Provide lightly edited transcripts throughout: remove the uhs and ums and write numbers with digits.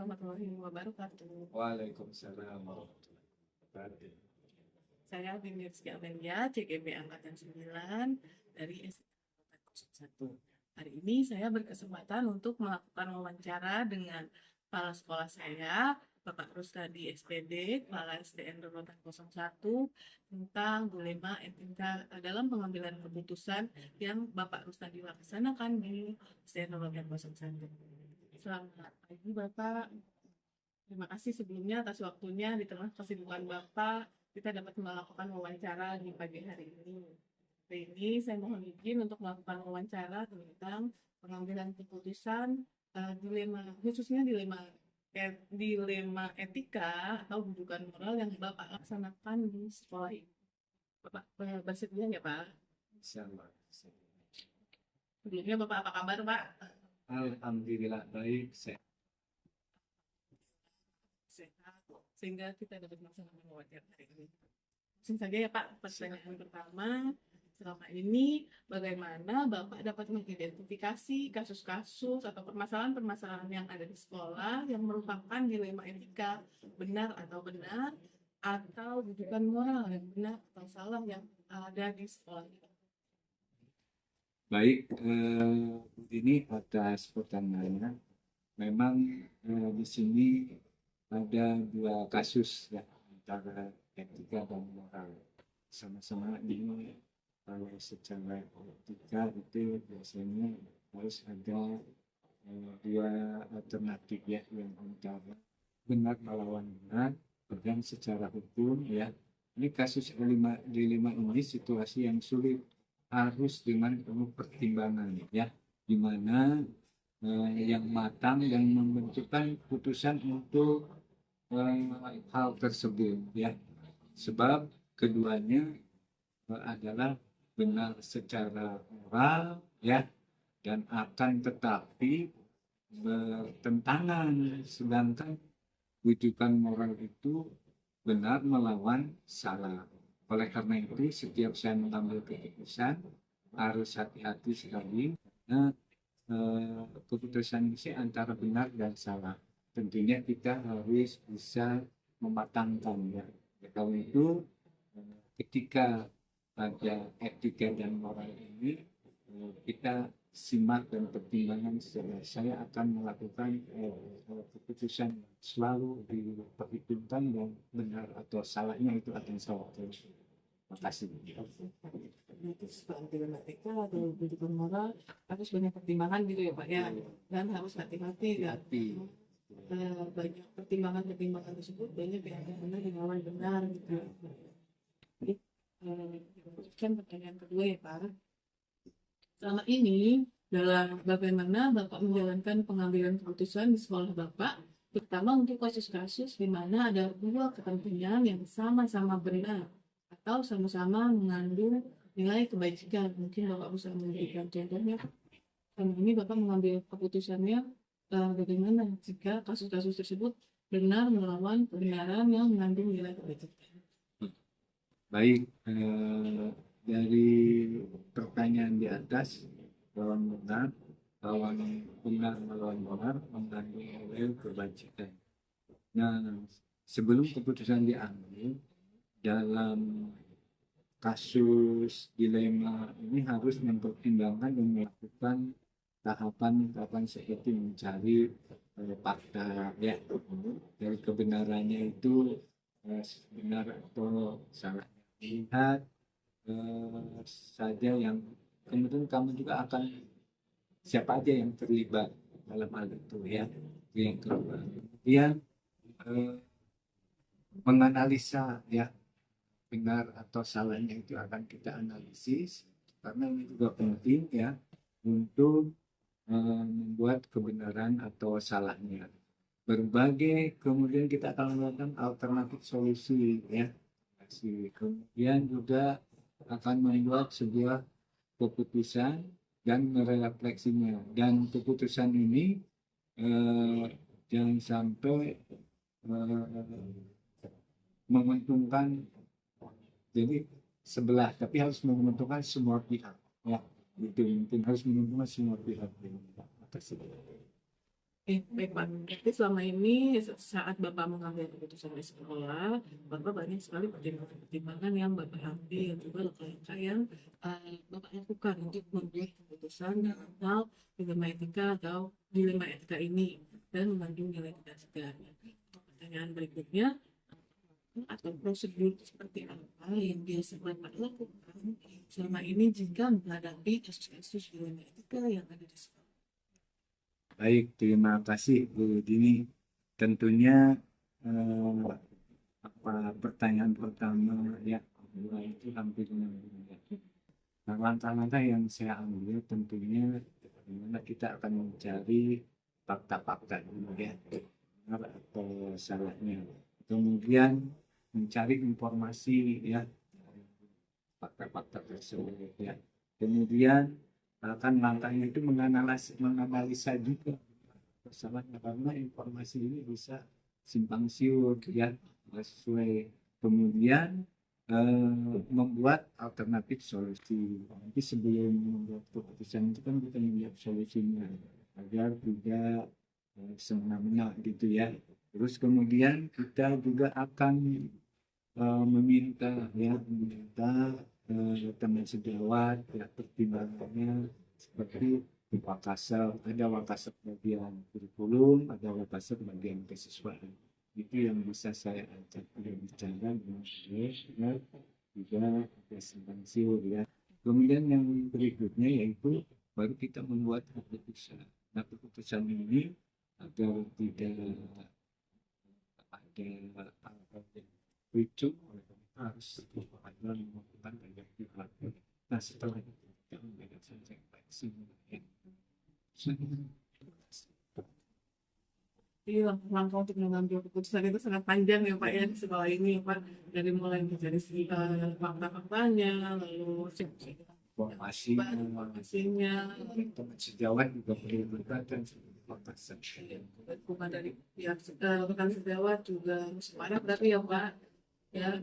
warahmatullahi wabarakatuh. Waalaikumsalam warahmatullahi wabarakatuh. Saya Bini Rizky Amelia, CGB Angkatan 9 dari SD 01. Hari ini saya berkesempatan untuk melakukan wawancara dengan kepala sekolah saya, Bapak Rustadi SPD, Kepala SDN Rorotan 01, tentang dilema etika dalam pengambilan keputusan yang Bapak Rustadi laksanakan di SDN Rorotan 01. Selamat pagi Bapak. Terima kasih sebelumnya atas waktunya di tengah kesibukan Bapak. Kita dapat melakukan wawancara di pagi hari ini. Hari ini saya mohon izin untuk melakukan wawancara tentang pengambilan keputusan dilema, khususnya dilema etika atau rujukan moral yang Bapak laksanakan di sekolah ini. Bapak bersedia ya Pak? Insyaallah. Sebelumnya Bapak apa kabar Pak? Alhamdulillah baik. Sehat. Sehingga kita dapat melaksanakan wawancara hari ini. Langsung saja ya Pak, pertanyaan pertama. Selama ini bagaimana Bapak dapat mengidentifikasi kasus-kasus atau permasalahan-permasalahan yang ada di sekolah yang merupakan dilema etika, benar atau rujukan moral yang benar atau salah yang ada di sekolah kita? Baik, ini atas pertanyaannya. Memang di sini ada dua kasus ya antara etika dan moral. Sama-sama ini kalau secara etika itu biasanya harus ada dua alternatif ya, yang antara benar melawan benar dan secara hukum ya. Ini kasus dilema ini situasi yang sulit, harus dengan penuh pertimbangan ya, di mana yang matang yang membentukkan putusan untuk hal tersebut ya, sebab keduanya adalah benar secara moral ya, dan akan tetapi bertentangan, sedangkan rujukan moral itu benar melawan salah. Oleh karena itu setiap saya mengambil keputusan harus hati-hati sekali, karena keputusan ini antara benar dan salah. Tentunya kita harus bisa mematangkan ya. Kalau itu ketika ada etika dan moral ini kita simak dan pertimbangan secara saya akan melakukan keputusan selalu diperhitungkan dan benar atau salahnya itu akan salah. Terima kasih. Itu dilema etika atau rujukan moral harus banyak pertimbangan gitu ya Pak ya, dan harus hati-hati ya. Banyak pertimbangan tersebut banyak yang benar dengan benar gitu. Jadi kan pertanyaan kedua ya Pak, selama ini dalam bagaimana Bapak menjalankan pengambilan keputusan di sekolah Bapak, terutama untuk kasus-kasus di mana ada dua kepentingan yang sama-sama benar atau sama-sama mengandung nilai kebajikan. Mungkin Bapak bisa memberikan contohnya. Selama ini Bapak mengambil keputusannya bagaimana jika kasus-kasus tersebut benar melawan kebenaran yang mengandung nilai kebajikan? Baik, dari pertanyaan di atas, lawan benar melawan benar mengandung nilai kebajikan. Nah, sebelum keputusan diambil dalam kasus dilema ini harus mempertimbangkan dan melakukan tahapan seperti mencari fakta ya, dari kebenarannya itu benar atau salah. Lihat saja yang kemudian kamu juga akan siapa aja yang terlibat dalam hal itu ya. Yang kedua, kemudian menganalisa ya, benar atau salahnya itu akan kita analisis, karena ini juga penting ya untuk membuat kebenaran atau salahnya. Berbagai kemudian kita akan melakukan alternatif solusi ya. Kemudian juga akan membuat sebuah keputusan dan merefleksinya, dan keputusan ini jangan sampai menguntungkan jadi sebelah, tapi harus menguntungkan semua pihak ya. Itu mungkin harus menguntungkan semua pihak. Baik Pak. Jadi selama ini saat Bapak mengambil keputusan di sekolah, Bapak banyak sekali pertimbangan yang Bapak ambil, juga langkah-langkah yang Bapak lakukan untuk membuat keputusan dalam hal dilema etika atau dilema etika ini dan mengandung nilai tidak segarnya. Pertanyaan berikutnya, atau prosedur seperti apa yang biasa Bapak lakukan selama ini jika menghadapi kasus-kasus dilema etika yang ada di sekolah? Baik, terima kasih Bu Dini. Tentunya pertanyaan pertama ya, itu hampir menyambung. Nah, langkah-langkah yang saya ambil tentunya bagaimana kita akan mencari fakta-fakta dulu ya, benar atau salahnya. Kemudian mencari informasi ya, fakta-fakta tersebut ya. Kemudian akan langkahnya itu menganalisa juga kesalahannya karena informasi ini bisa simpang siur ya, nggak sesuai. Kemudian membuat alternatif solusi. Nanti sebelum membuat keputusan itu kan kita melihat solusinya agar tidak semena-mena gitu ya. Terus kemudian kita juga akan meminta teman sejawat ya, pertimbangannya seperti ada Wakasar bagian kurikulum, ada Wakasar bagian kesiswaan. Itu yang bisa saya ajak berbicara dengan saya, juga ada simpang siur ya. Kemudian yang berikutnya yaitu baru kita membuat keputusan. Nah, keputusan ini agar tidak ada hal-hal yang lucu, harus ada melakukan banyak pihak. Nah, setelah itu kita memberikan refleksi ya. Jadi langkah untuk mengambil keputusan itu sangat panjang ya Pak ya di sekolah ini ya Pak, dari mulai mencari fakta-faktanya, lalu informasinya, Teman sejawat juga perlu berkaitan bukan dari pihak rekan sejawat juga semuanya berarti ya Pak ya,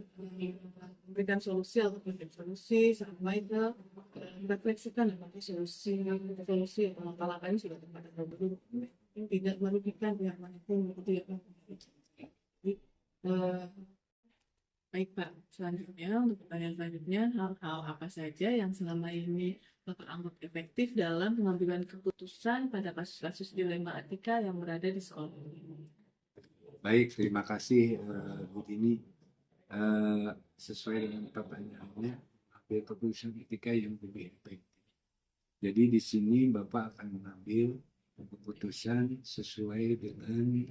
memberikan solusi atau solusi sampai ke refleksikan apakah solusi atau langkah-langkah ini sudah tepat atau belum, yang tidak merugikan pihak manapun begitu ya Pak. Jadi, baik Pak, selanjutnya untuk pertanyaan selanjutnya, hal-hal apa saja yang selama ini Bapak anggap efektif dalam pengambilan keputusan pada kasus-kasus dilema etika yang berada di sekolah ini? Baik, terima kasih Bu Dini. Sesuai dengan pertanyaannya, ambil keputusan etika yang lebih efektif. Jadi di sini Bapak akan mengambil keputusan sesuai dengan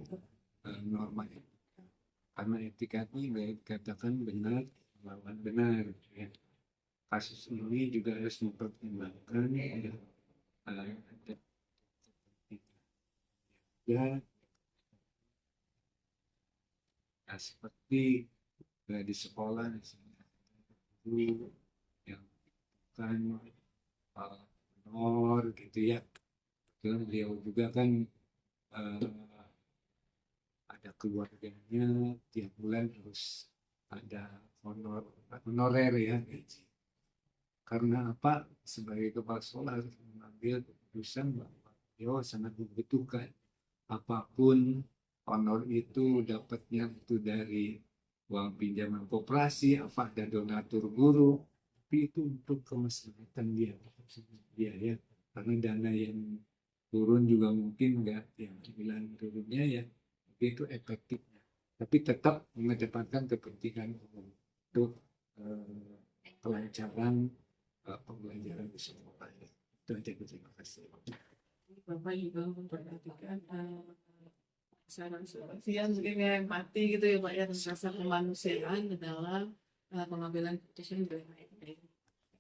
norma etika. Karena etika ini dikatakan benar melawan benar. Ya. Kasus ini juga harus mempertimbangkan ya, ya, seperti di sekolah guru yang bukan honor gitu ya. Terus beliau juga kan ada keluarganya, tiap bulan harus ada honorer ya. Karena apa? Sebagai kepala sekolah harus mengambil keputusan bahwa beliau sangat membutuhkan apapun honor itu dapatnya itu dari uang pinjaman koperasi, apa ada donatur guru, tapi itu untuk kemaslahatan dia ya. Karena dana yang turun juga mungkin enggak yang dibilang turunnya ya, tapi itu efektifnya. Tapi tetap mengedepankan kepentingan umum untuk kelancaran pembelajaran di sekolah. Itu aja, terima kasih. Bapak juga memperhatikan saran kemanusiaan mungkin ya, empati gitu ya Pak ya, rasa kemanusiaan adalah pengambilan keputusan dari baik.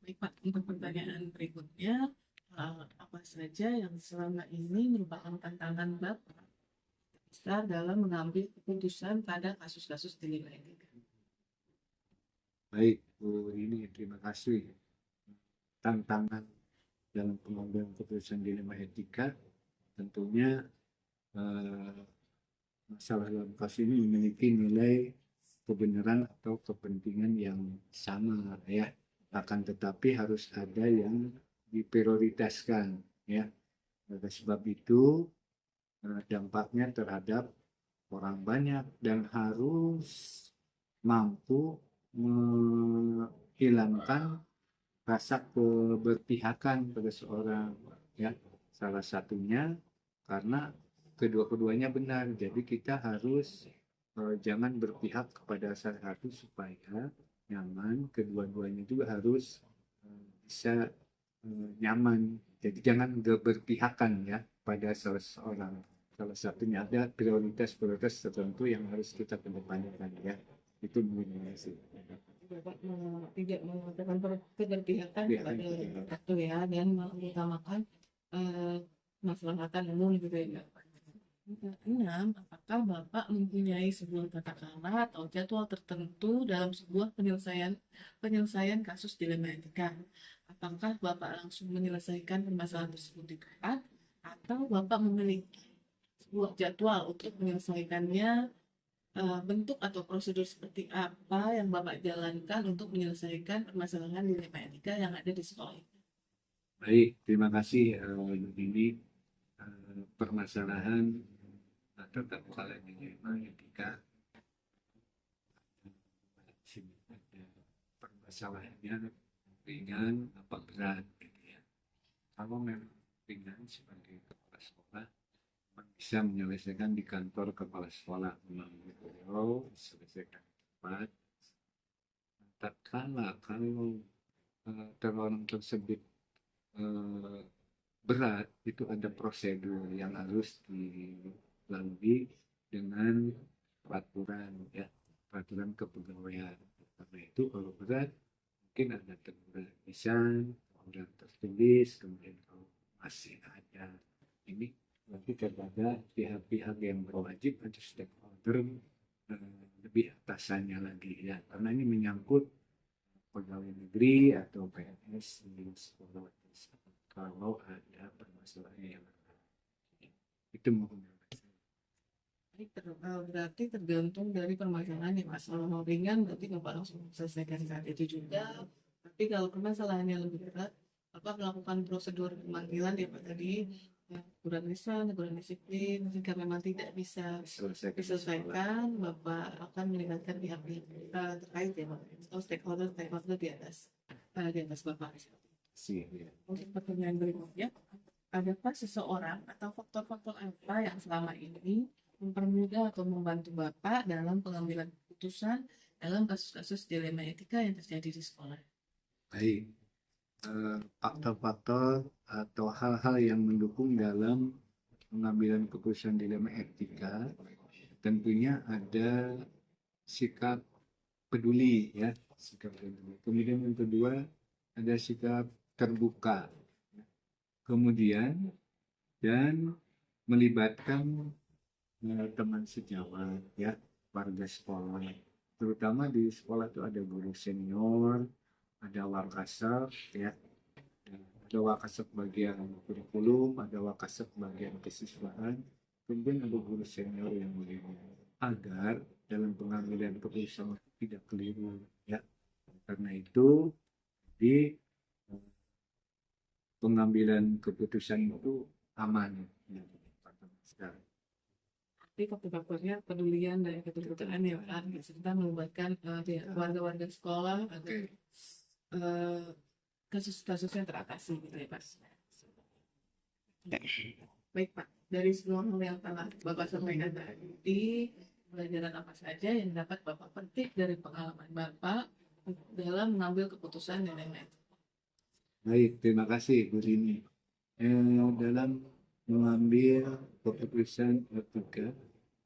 Baik Pak, untuk pertanyaan berikutnya, apa saja yang selama ini merupakan tantangan Bapak besar dalam mengambil keputusan pada kasus-kasus dilema etika? Baik, Bu Rini, terima kasih. Tantangan dalam pengambilan keputusan dilema etika tentunya masalah dalam kasus ini memiliki nilai kebenaran atau kepentingan yang sama ya, akan tetapi harus ada yang diprioritaskan ya. Oleh sebab itu dampaknya terhadap orang banyak dan harus mampu menghilangkan rasa keberpihakan pada seorang, ya. Salah satunya karena kedua-keduanya benar, jadi kita harus jangan berpihak kepada salah satu supaya nyaman, kedua-duanya juga harus bisa nyaman. Jadi jangan berpihakan ya pada salah seorang. Salah satunya ada prioritas-prioritas tertentu yang harus kita kedepankan ya. Itu mungkin sih. Bapak tidak mengatakan keberpihakan Ya, kepada ya. satu ya, dan mengutamakan maslahatan umum gitu ya. Enam, apakah Bapak mempunyai sebuah katakanlah atau jadwal tertentu dalam sebuah penyelesaian kasus dilema etika? Apakah Bapak langsung menyelesaikan permasalahan tersebut di tempat, atau Bapak memiliki sebuah jadwal untuk menyelesaikannya, bentuk atau prosedur seperti apa yang Bapak jalankan untuk menyelesaikan permasalahan dilema etika yang ada di sekolah itu? Baik, terima kasih. Ini permasalahan tentang hal ini memang ketika ada permasalahannya ringan apa berat gitu ya. Kalau memang ringan sebagai kepala sekolah bisa menyelesaikan di kantor kepala sekolah melalui beliau, selesaikan cepat. Tatkala kalau orang tersebut berat, itu ada prosedur yang harus dilalui dengan peraturan ya, peraturan kepegawaian. Karena itu kalau berat mungkin ada teguran lisan, teguran tertulis, kemudian kalau masih ada ini nanti kepada pihak-pihak yang berwajib atau stakeholder lebih atasannya lagi ya, karena ini menyangkut pegawai negeri atau PNS di sekolah kalau ada permasalahan yang itu mungkin. Berarti tergantung dari permasalahan yang masalah ringan, berarti Bapak langsung selesaikan saat itu juga. Tapi kalau permasalahan yang lebih berat, Bapak melakukan prosedur pemanggilan ya Pak tadi, teguran lisan, teguran disiplin. Jika memang tidak bisa diselesaikan, Bapak akan melibatkan pihak-pihak terkait ya Pak, atau stakeholder di atas Bapak. Ya. Untuk pertanyaan berikutnya, adakah seseorang atau faktor-faktor apa yang selama ini mempermudah atau membantu Bapak dalam pengambilan keputusan dalam kasus-kasus dilema etika yang terjadi di sekolah? Baik, faktor-faktor atau hal-hal yang mendukung dalam pengambilan keputusan dilema etika tentunya ada sikap peduli ya, sikap peduli. Kemudian yang kedua ada sikap terbuka. Kemudian dan melibatkan teman sejawat ya, warga sekolah, terutama di sekolah itu ada guru senior, ada wakasek ya, ada wakasek bagian kurikulum, ada wakasek bagian kesiswaan, kemudian ada guru senior yang melindungi agar dalam pengambilan keputusan tidak keliru ya. Karena itu di pengambilan keputusan itu aman ya. Jadi faktor-faktornya kepedulian dan keterbukaan ya Pak, serta melibatkan warga-warga sekolah agar kasus-kasusnya teratasi gitu ya Pak. Baik Pak, dari semua hal yang telah Bapak sampaikan tadi, pelajaran apa saja yang dapat Bapak petik dari pengalaman Bapak dalam mengambil keputusan dan lain-lain? Baik, terima kasih Bu Rini. Dalam mengambil keputusan etika,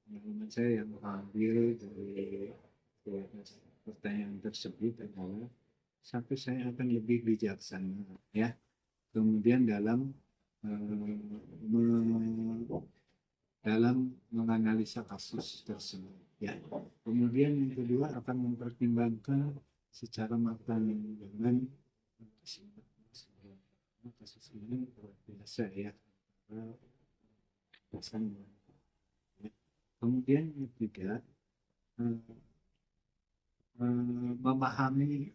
pengalaman saya yang mengambil dari pertanyaan tersebut adalah satu, saya akan lebih bijaksana ya. Kemudian dalam menganalisa kasus tersebut ya. Kemudian yang kedua akan mempertimbangkan secara matang dengan kasus ini luar biasa ya. Kemudian yang ketiga memahami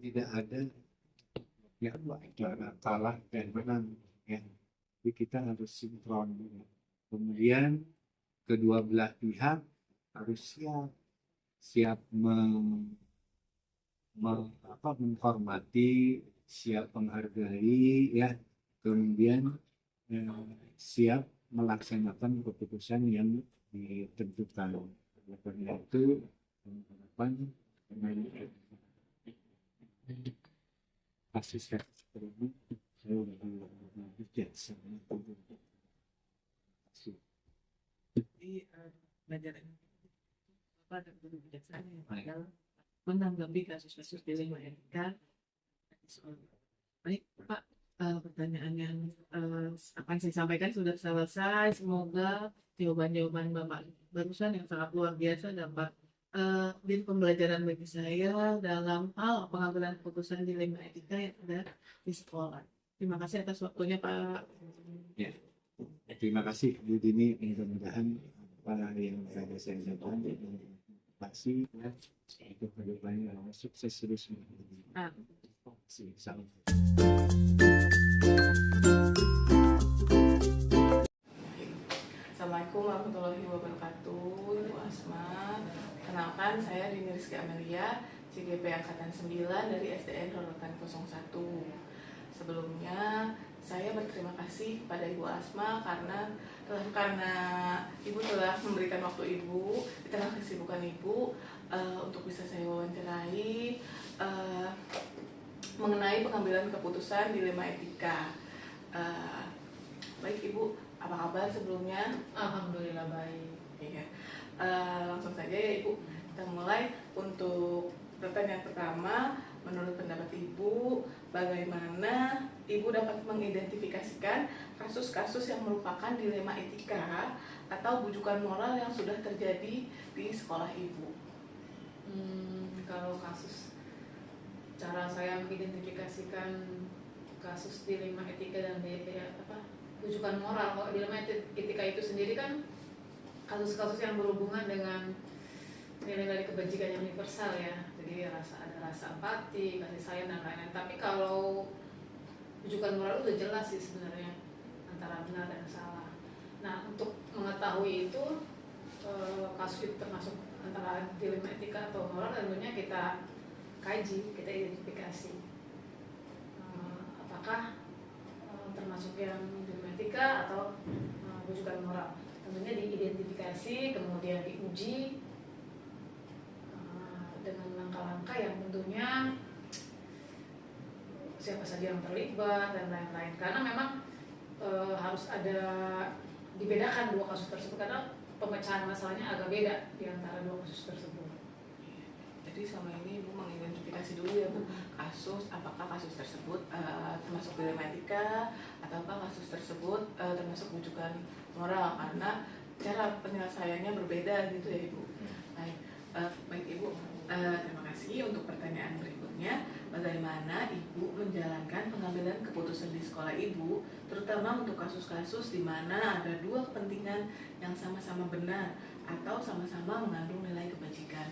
tidak ada yang kalah dan menang ya. Jadi kita harus sinkron ya. Kemudian kedua belah pihak harus siap menghormati, siap menghargai, ya. Kemudian siap melaksanakan keputusan yang ditentukan. Karena itu harapan dengan kasus seperti ini saya lebih bijaksana. Jadi belajar apa dan guru bijaksana yang dalam menanggapi kasus-kasus dilema etika. Baik Pak, pertanyaan yang akan saya sampaikan sudah selesai. Semoga jawaban-jawaban Bapak barusan yang sangat luar biasa dapat menjadi pembelajaran bagi saya dalam hal pengambilan keputusan dilema etika yang ada di sekolah. Terima kasih atas waktunya Pak. Ya, terima kasih Bu Dini. Mudah-mudahan apa yang saya sampaikan motivasi ya untuk kedepannya sukses terus. Salam. Assalamualaikum warahmatullahi wabarakatuh, Ibu Asma. Kenalkan, saya Dini Rizky Amelia, CGP Angkatan 9 dari SDN Rorotan 01. Sebelumnya, saya berterima kasih pada Ibu Asma karena Ibu telah memberikan waktu Ibu di tengah kesibukan Ibu untuk bisa saya wawancarai mengenai pengambilan keputusan dilema etika. Baik Ibu, apa kabar sebelumnya? Alhamdulillah baik. Iya. Langsung saja ya Ibu, kita mulai. Untuk pertanyaan pertama, menurut pendapat Ibu, bagaimana Ibu dapat mengidentifikasikan kasus-kasus yang merupakan dilema etika atau bujukan moral yang sudah terjadi di sekolah Ibu? Kalau kasus, cara saya mengidentifikasikan kasus dilema etika dan bujukan moral. Kalau dilema etika itu sendiri kan kasus-kasus yang berhubungan dengan nilai-nilai kebajikan yang universal ya. Jadi ada rasa empati, kasih sayang dan lain-lain. Tapi kalau rujukan moral itu jelas sih sebenarnya antara benar dan salah. Nah, untuk mengetahui itu kasus itu termasuk antara dilema etika atau moral, tentunya kita kaji, kita identifikasi apakah termasuk yang dilema etika atau rujukan moral. Tentunya diidentifikasi, kemudian diuji dengan langkah-langkah yang tentunya siapa saja yang terlibat dan lain-lain. Karena memang harus ada dibedakan dua kasus tersebut karena pemecahan masalahnya agak beda di antara dua kasus tersebut. Jadi selama ini Ibu mengidentifikasi dulu ya Bu, apakah kasus tersebut termasuk dilema etika ataukah kasus tersebut termasuk bujukan moral, karena cara penyelesaiannya berbeda gitu ya Ibu. Baik Ibu, terima kasih. Untuk pertanyaan berikutnya, bagaimana Ibu menjalankan pengambilan keputusan di sekolah Ibu, terutama untuk kasus-kasus di mana ada dua kepentingan yang sama-sama benar atau sama-sama mengandung nilai kebajikan?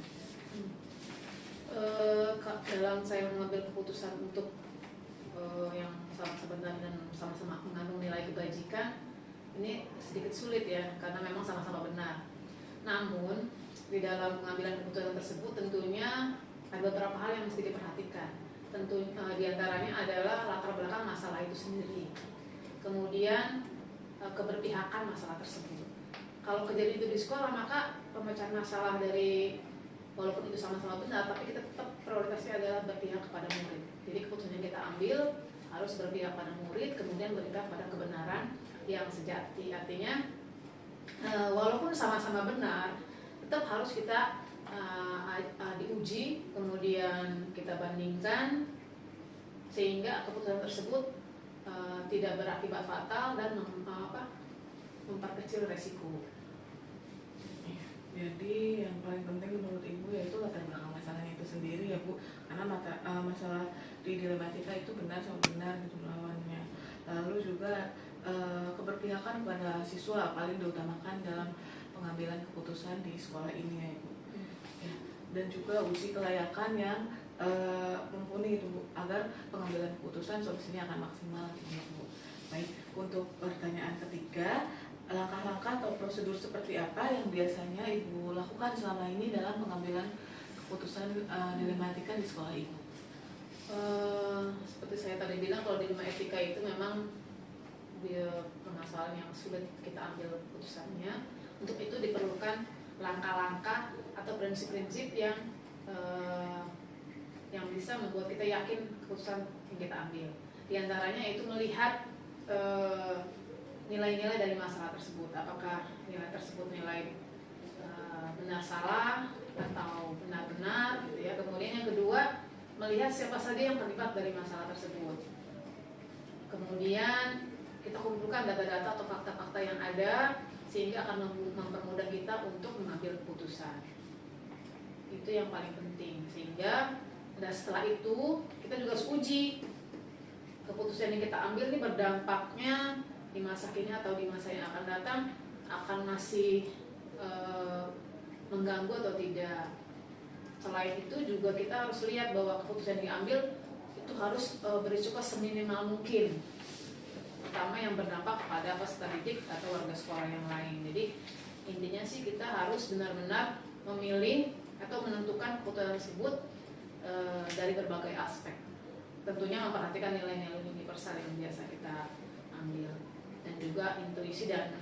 Dalam saya mengambil keputusan untuk yang sama-sama benar dan sama-sama mengandung nilai kebajikan, ini sedikit sulit ya, karena memang sama-sama benar. Namun di dalam pengambilan keputusan tersebut tentunya ada beberapa hal yang mesti diperhatikan. Tentu diantaranya adalah latar belakang masalah itu sendiri, kemudian keberpihakan masalah tersebut. Kalau kejadian itu di sekolah, maka pemecahan masalah dari walaupun itu sama-sama benar, tapi kita tetap prioritasnya adalah berpihak kepada murid. Jadi keputusan yang kita ambil harus berpihak pada murid, kemudian berpihak pada kebenaran yang sejati. Artinya walaupun sama-sama benar, tetap harus kita diuji, kemudian kita bandingkan sehingga keputusan tersebut tidak berakibat fatal dan memperkecil resiko. Jadi yang paling penting menurut Ibu yaitu latar belakang masalahnya itu sendiri ya Bu, karena masalah di dilema etika itu benar sama benar gitu melawannya. Lalu juga keberpihakan kepada siswa paling diutamakan dalam pengambilan keputusan di sekolah ini ya Ibu. Ya, dan juga uji kelayakan yang mumpuni itu Bu, agar pengambilan keputusan solusinya akan maksimal gitu Bu. Baik, untuk pertanyaan ketiga, langkah-langkah atau prosedur seperti apa yang biasanya Ibu lakukan selama ini dalam pengambilan keputusan dilema etika di sekolah Ibu? Seperti saya tadi bilang, kalau dilema etika itu memang permasalahan yang sulit kita ambil keputusannya. Untuk itu diperlukan langkah-langkah atau prinsip-prinsip yang bisa membuat kita yakin keputusan yang kita ambil. Di antaranya itu melihat nilai-nilai dari masalah tersebut. Apakah nilai tersebut nilai benar salah atau benar-benar gitu ya. Kemudian yang kedua, melihat siapa saja yang terlibat dari masalah tersebut. Kemudian kita kumpulkan data-data atau fakta-fakta yang ada sehingga akan mempermudah kita untuk mengambil keputusan. Itu yang paling penting. Sehingga setelah itu kita juga harus uji keputusan yang kita ambil ini berdampaknya di masa kini atau di masa yang akan datang akan masih mengganggu atau tidak. Selain itu juga kita harus lihat bahwa keputusan yang diambil itu harus berisiko seminimal mungkin, terutama yang berdampak kepada peserta didik atau warga sekolah yang lain. Jadi intinya sih kita harus benar-benar memilih atau menentukan keputusan tersebut dari berbagai aspek. Tentunya memperhatikan nilai-nilai universal yang biasa kita ambil, dan juga intuisi dan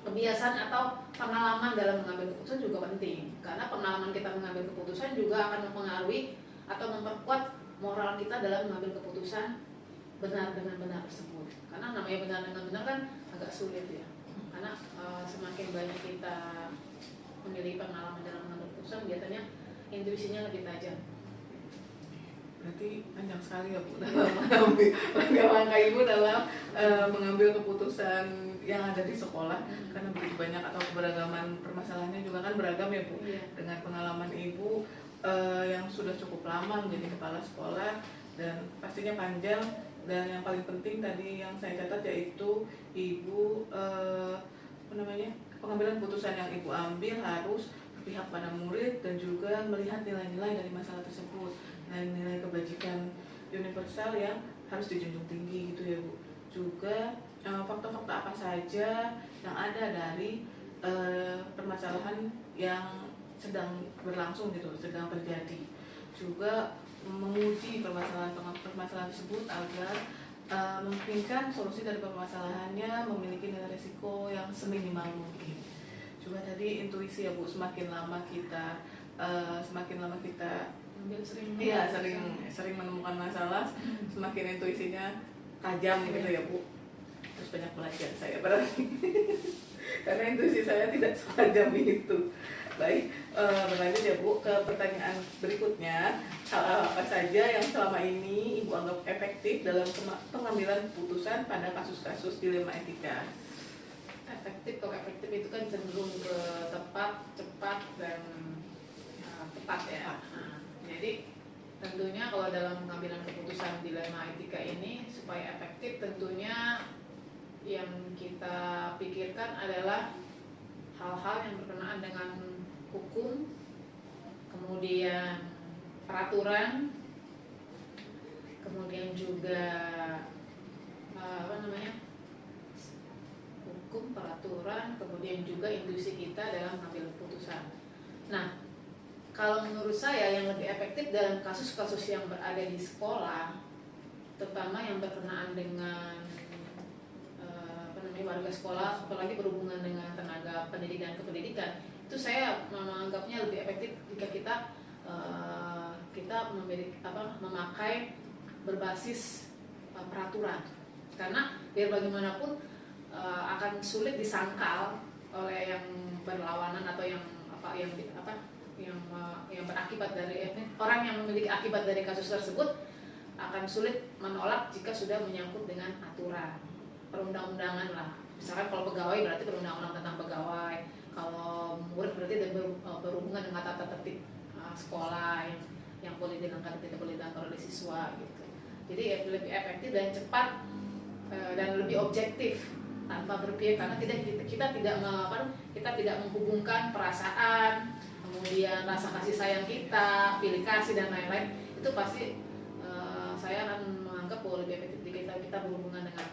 kebiasaan atau pengalaman dalam mengambil keputusan juga penting, karena pengalaman kita mengambil keputusan juga akan mempengaruhi atau memperkuat moral kita dalam mengambil keputusan benar dengan benar tersebut. Karena namanya benar dengan benar kan agak sulit ya, karena semakin banyak kita memilih pengalaman dalam mengambil keputusan, biasanya intuisinya lebih tajam. Berarti panjang sekali ya Bu dalam mengambil langkah-langkah Ibu dalam mengambil keputusan yang ada di sekolah, karena begitu banyak atau keberagaman permasalahannya juga kan beragam ya Bu. Iya. Dengan pengalaman Ibu yang sudah cukup lama menjadi kepala sekolah dan pastinya panjang, dan yang paling penting tadi yang saya catat yaitu Ibu pengambilan keputusan yang Ibu ambil harus berpihak pada murid dan juga melihat nilai-nilai dari masalah tersebut, nilai-nilai kebajikan universal yang harus dijunjung tinggi gitu ya Bu. Juga fakta-fakta apa saja yang ada dari permasalahan yang sedang berlangsung gitu, sedang terjadi. Juga menguji permasalahan tersebut agar memungkinkan solusi dari permasalahannya memiliki nilai risiko yang seminimal mungkin. Juga tadi intuisi ya Bu, semakin lama kita sering menemukan masalah, semakin intuisinya tajam gitu ya Bu. Terus banyak belajar saya berarti karena intuisi saya tidak setajam itu. Baik, berlanjut ya Bu ke pertanyaan berikutnya. Hal apa saja yang selama ini Ibu anggap efektif dalam pengambilan keputusan pada kasus-kasus dilema etika? Kalau efektif itu kan cenderung ke tepat, cepat, dan tepat ya. Jadi tentunya kalau dalam pengambilan keputusan dilema etika ini supaya efektif, tentunya yang kita pikirkan adalah hal-hal yang berkenaan dengan hukum, kemudian peraturan, kemudian juga hukum, peraturan, kemudian juga intuisi kita dalam mengambil keputusan. Nah, kalau menurut saya yang lebih efektif dalam kasus-kasus yang berada di sekolah, terutama yang berkenaan dengan warga sekolah, apalagi berhubungan dengan tenaga pendidik dan kependidikan, itu saya menganggapnya lebih efektif jika kita memakai berbasis peraturan, karena biar bagaimanapun akan sulit disangkal oleh yang berlawanan atau yang berakibat dari orang yang memiliki akibat dari kasus tersebut akan sulit menolak jika sudah menyangkut dengan aturan perundang-undangan lah. Misalkan kalau pegawai berarti perundang-undang tentang pegawai, kalau murid berarti berhubungan dengan tata tertib sekolah yang boleh dilanggar dan tidak boleh dilanggar oleh siswa gitu. Jadi lebih efektif dan cepat dan lebih objektif tanpa berpihak, karena kita tidak menghubungkan perasaan, kemudian rasa kasih sayang kita, pilih kasih dan lain-lain. Itu pasti saya akan menganggap bahwa lebih efektif jika kita berhubungan dengan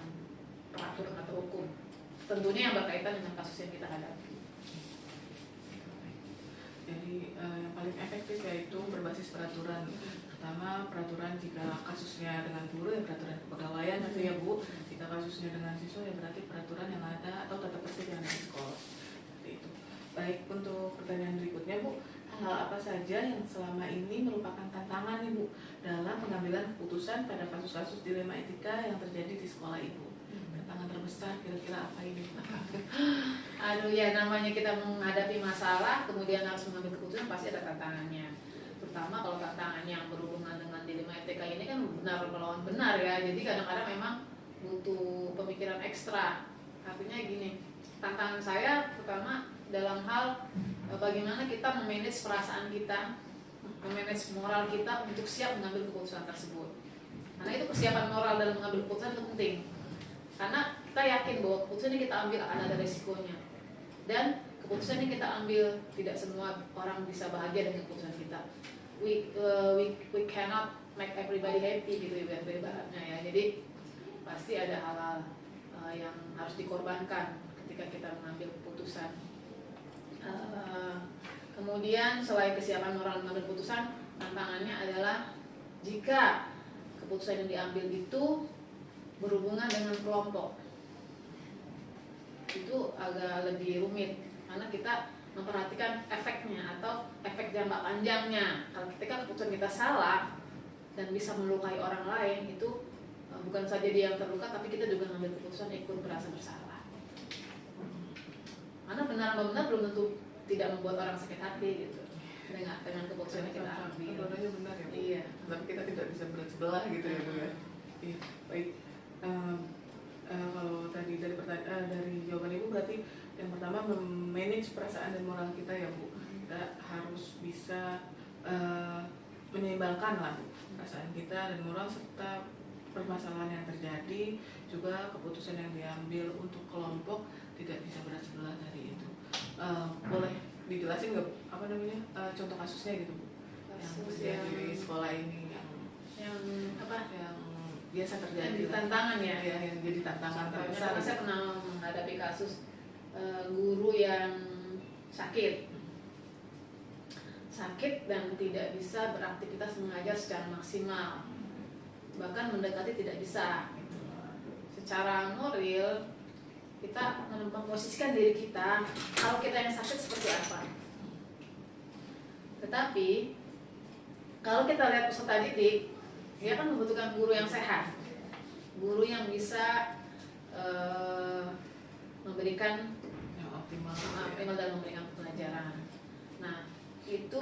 peraturan atau hukum. tentunya yang berkaitan dengan kasus yang kita hadapi. Jadi yang paling efektif yaitu berbasis peraturan. Pertama, peraturan jika kasusnya dengan guru ya peraturan kepegawaian nanti ya Bu. Jika kasusnya dengan siswa ya berarti peraturan yang ada atau tata tertib yang ada di sekolah. Seperti itu. Baik, untuk pertanyaan berikutnya Bu, hal apa saja yang selama ini merupakan tantangan Ibu dalam pengambilan keputusan pada kasus-kasus dilema etika yang terjadi di sekolah Ibu? Tantangan terbesar kira-kira apa ini? Aduh ya, namanya kita menghadapi masalah kemudian harus mengambil keputusan pasti ada tantangannya. Terutama kalau tantangannya yang berhubungan dengan dilema etika ini kan benar melawan benar ya. Jadi kadang-kadang memang butuh pemikiran ekstra. Artinya gini, tantangan saya pertama dalam hal bagaimana kita memanage perasaan kita, memanage moral kita untuk siap mengambil keputusan tersebut. Karena itu kesiapan moral dalam mengambil keputusan itu penting. Karena kita yakin bahwa keputusan yang kita ambil akan ada resikonya. Dan keputusan yang kita ambil tidak semua orang bisa bahagia dengan keputusan kita. We cannot make everybody happy gitu ibaratnya ya. Jadi pasti ada hal-hal yang harus dikorbankan ketika kita mengambil keputusan. Kemudian selain kesiapan moral mengambil keputusan, tantangannya adalah jika keputusan yang diambil itu berhubungan dengan kelompok, itu agak lebih rumit karena kita memperhatikan efeknya atau efek jangka panjangnya. Kalau ketika keputusan kita salah dan bisa melukai orang lain, itu bukan saja dia yang terluka, tapi kita juga mengambil keputusan ikut merasa bersalah. Karena benar atau benar belum tentu tidak membuat orang sakit hati gitu dengan keputusan yang kita ambil. Contohnya benar ya Bu? Iya. Tapi kita tidak bisa berat sebelah gitu ya Bu ya. Iya, baik. Kalau tadi dari jawaban Ibu berarti yang pertama memanage perasaan dan moral kita ya Bu. Kita harus bisa menyeimbangkan lah perasaan kita dan moral serta permasalahan yang terjadi, juga keputusan yang diambil untuk kelompok tidak bisa berat sebelah dari itu. Boleh dijelasin nggak apa namanya contoh kasusnya gitu Bu? Yang terjadi di sekolah ini yang apa yang biasa terjadi, yang tantangan ya, yang jadi tantangan terbesar. Saya pernah menghadapi kasus guru yang sakit dan tidak bisa beraktivitas mengajar secara maksimal, bahkan mendekati tidak bisa. Secara moral kita memposisikan diri kita kalau kita yang sakit seperti apa. Tetapi kalau kita lihat peserta didik, dia kan membutuhkan guru yang sehat, guru yang bisa memberikan yang optimal dalam memberikan pelajaran. Nah, itu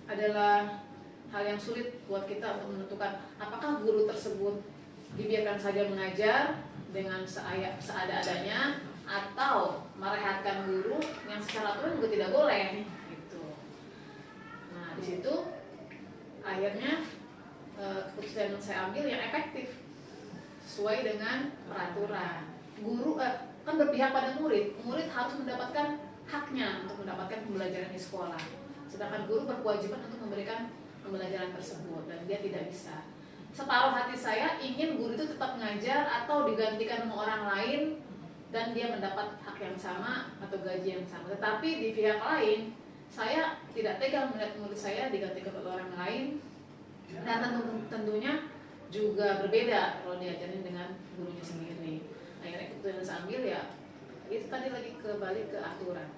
adalah hal yang sulit buat kita untuk menentukan apakah guru tersebut dibiarkan saja mengajar dengan seada-adanya atau merehatkan guru yang secara aturan juga tidak boleh gitu. Nah, di situ akhirnya keputusan yang saya ambil yang efektif sesuai dengan peraturan. Guru kan berpihak pada murid harus mendapatkan haknya untuk mendapatkan pembelajaran di sekolah, sedangkan guru berkewajiban untuk memberikan pembelajaran tersebut dan dia tidak bisa. Separuh hati saya ingin guru itu tetap mengajar atau digantikan sama orang lain dan dia mendapat hak yang sama atau gaji yang sama. Tetapi di pihak lain saya tidak tega melihat murid saya digantikan oleh orang lain. Dan tentunya juga berbeda kalau diajarin dengan gurunya sendiri. Akhirnya keputusan yang saya ambil ya itu tadi lagi kembali ke aturan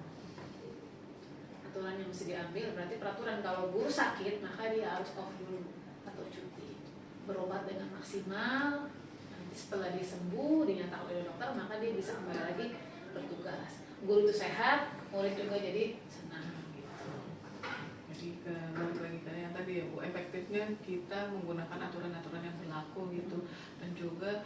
yang mesti diambil. Berarti peraturan kalau guru sakit maka dia harus off dulu atau cuti, berobat dengan maksimal. Nanti setelah dia sembuh dinyatakan oleh dokter maka dia bisa kembali lagi bertugas. Guru itu sehat, murid juga jadi senang. Jadi balik lagi ke yang tadi ya Bu, efektifnya kita menggunakan aturan-aturan yang berlaku gitu, dan juga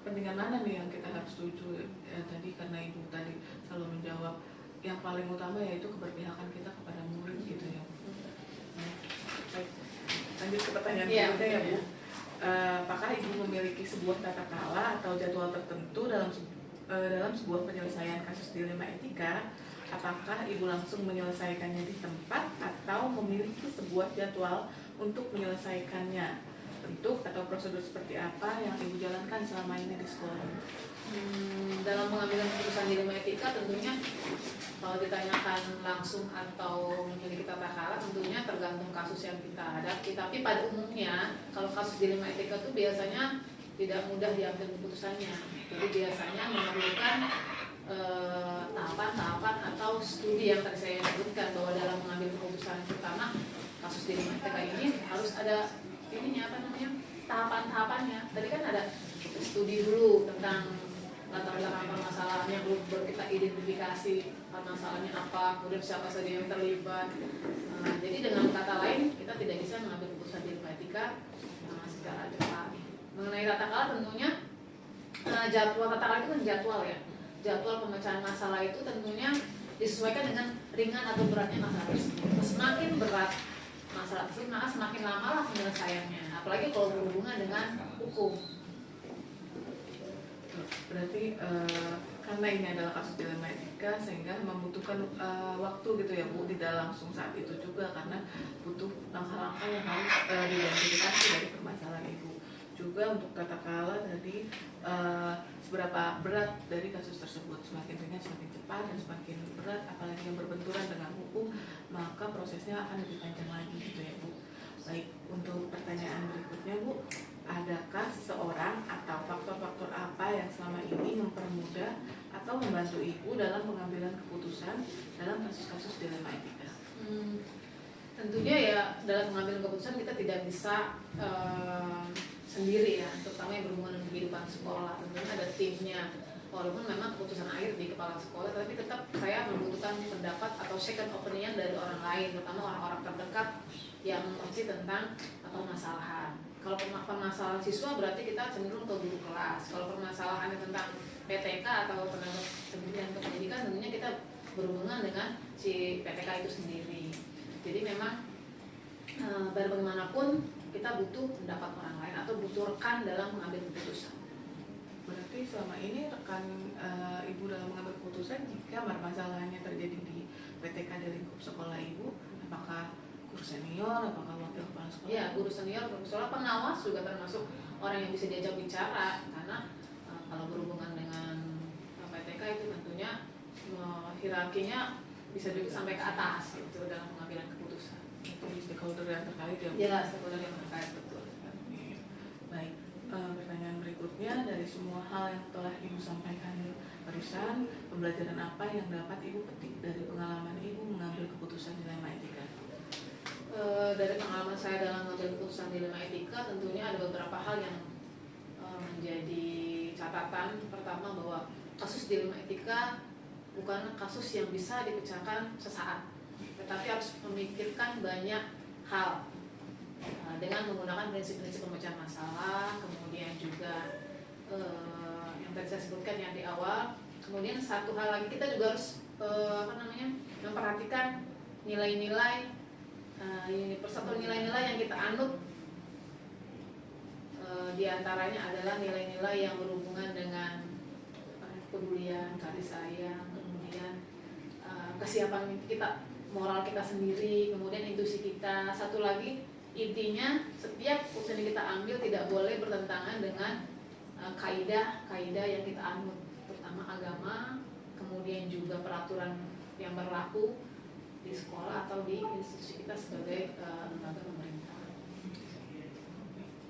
pentingan mana nih yang kita harus tuju tadi, karena Ibu tadi selalu menjawab yang paling utama yaitu keberpihakan kita kepada murid gitu ya. Baik, lanjut ke pertanyaan berikutnya ya Bu. Apakah Ibu memiliki sebuah tata krama atau jadwal tertentu dalam sebuah penyelesaian kasus dilema etika? Apakah Ibu langsung menyelesaikannya di tempat atau memiliki sebuah jadwal untuk menyelesaikannya? Bentuk atau prosedur seperti apa yang Ibu jalankan selama ini di sekolah? Dalam pengambilan keputusan dilema etika tentunya kalau ditanyakan langsung atau memiliki tata cara tentunya tergantung kasus yang kita hadapi. Tapi pada umumnya kalau kasus dilema etika itu biasanya tidak mudah diambil keputusannya. Jadi biasanya memerlukan tahapan-tahapan atau studi yang tadi saya sebutkan bahwa dalam mengambil keputusan pertama kasus dilema etika ini harus ada tahapan-tahapannya. Tadi kan ada studi dulu tentang latar belakang permasalahan yang baru kita identifikasi permasalahannya apa, kemudian siapa saja yang terlibat. Jadi dengan kata lain kita tidak bisa mengambil keputusan dilema etika secara cepat. Mengenai tata kelola tentunya jadwal tata kelola itu kan jadwal ya. Jadwal pemecahan masalah itu tentunya disesuaikan dengan ringan atau beratnya masalah tersebut. Semakin berat masalah tersebut maka semakin lama lah penyelesaiannya. Apalagi kalau berhubungan dengan hukum. Berarti karena ini adalah kasus dilema etika sehingga membutuhkan waktu gitu ya Bu, tidak langsung saat itu juga karena butuh langkah-langkah yang harus diidentifikasi dari permasalahan Ibu. Juga untuk tata kelola tadi seberapa berat dari kasus tersebut, semakin ringan semakin cepat, dan semakin berat apalagi yang berbenturan dengan hukum maka prosesnya akan lebih panjang lagi gitu ya Bu. Baik, untuk pertanyaan berikutnya Bu, adakah seseorang atau faktor-faktor apa yang selama ini mempermudah atau membantu Ibu dalam pengambilan keputusan dalam kasus-kasus dilema etika? Tentunya ya dalam mengambil keputusan kita tidak bisa sendiri ya, terutama yang berhubungan dengan kehidupan sekolah. Tentunya ada timnya. Walaupun memang keputusan akhir di kepala sekolah, tapi tetap saya membutuhkan pendapat atau second opinion dari orang lain, terutama orang-orang terdekat yang mengerti tentang permasalahan. Kalau permasalahan siswa berarti kita cenderung ke guru kelas. Kalau permasalahannya tentang PTK atau tenaga pendidikan kependidikan, tentunya kita berhubungan dengan si PTK itu sendiri. Jadi memang bagaimanapun kita butuh pendapat orang lain atau butuh rekan dalam mengambil keputusan. Berarti selama ini rekan Ibu dalam mengambil keputusan jika masalahnya terjadi di PTK di lingkup sekolah Ibu, apakah guru senior, apakah wakil kepala sekolah? Ya, guru senior, guru sekolah, pengawas juga termasuk orang yang bisa diajak bicara karena kalau berhubungan dengan PTK itu tentunya hierarkinya bisa juga sampai ke atas gitu dalam pengambilan keputusan. Itu stakeholder yang terkait ya Bu? Ya, stakeholder yang terkait, betul. Baik, pertanyaan berikutnya, dari semua hal yang telah Ibu sampaikan barusan, pembelajaran apa yang dapat Ibu petik dari pengalaman Ibu mengambil keputusan dilema etika? Dari pengalaman saya dalam mengambil keputusan dilema etika, tentunya ada beberapa hal yang menjadi catatan. Pertama, bahwa kasus dilema etika bukan kasus yang bisa dipecahkan sesaat, tetapi harus memikirkan banyak hal dengan menggunakan prinsip-prinsip pemecahan masalah, kemudian juga yang tadi saya sebutkan yang di awal. Kemudian satu hal lagi, kita juga harus memperhatikan nilai-nilai, persatuan nilai-nilai yang kita anut. Di antaranya adalah nilai-nilai yang berhubungan dengan kepedulian, kasih sayang, kemudian kesiapan kita, moral kita sendiri, kemudian intuisi kita. Satu lagi, intinya setiap keputusan yang kita ambil tidak boleh bertentangan dengan kaidah-kaidah yang kita anut, terutama agama, kemudian juga peraturan yang berlaku di sekolah atau di institusi kita sebagai lembaga pemerintah.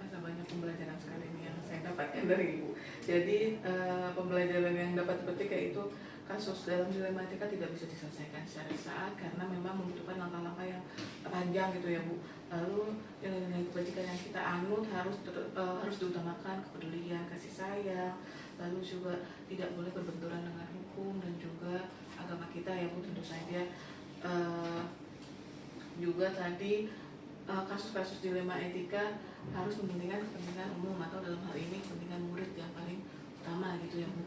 Masa banyak pembelajaran sekali ini yang saya dapatkan dari Ibu. Jadi pembelajaran yang dapat dipetik yaitu kasus dalam dilema etika tidak bisa diselesaikan secara saat karena memang membutuhkan langkah-langkah yang panjang gitu ya Bu. Lalu nilai-nilai kebajikan yang kita anut harus diutamakan, kepedulian, kasih sayang, lalu juga tidak boleh berbenturan dengan hukum dan juga agama kita ya Bu. Tentu saja juga tadi kasus-kasus dilema etika harus mementingkan kepentingan umum atau dalam hal ini kepentingan murid yang paling utama gitu ya Bu.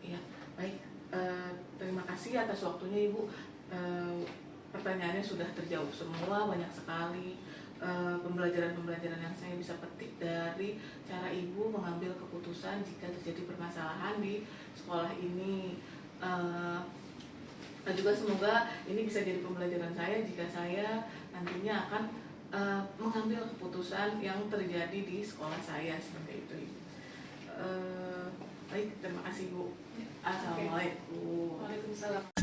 Ya, baik. Terima kasih atas waktunya Ibu. Pertanyaannya sudah terjawab semua, banyak sekali pembelajaran-pembelajaran yang saya bisa petik dari cara Ibu mengambil keputusan jika terjadi permasalahan di sekolah ini. Dan juga semoga ini bisa jadi pembelajaran saya jika saya nantinya akan mengambil keputusan yang terjadi di sekolah saya seperti itu. Baik, terima kasih Bu. Assalamualaikum. Waalaikumsalam.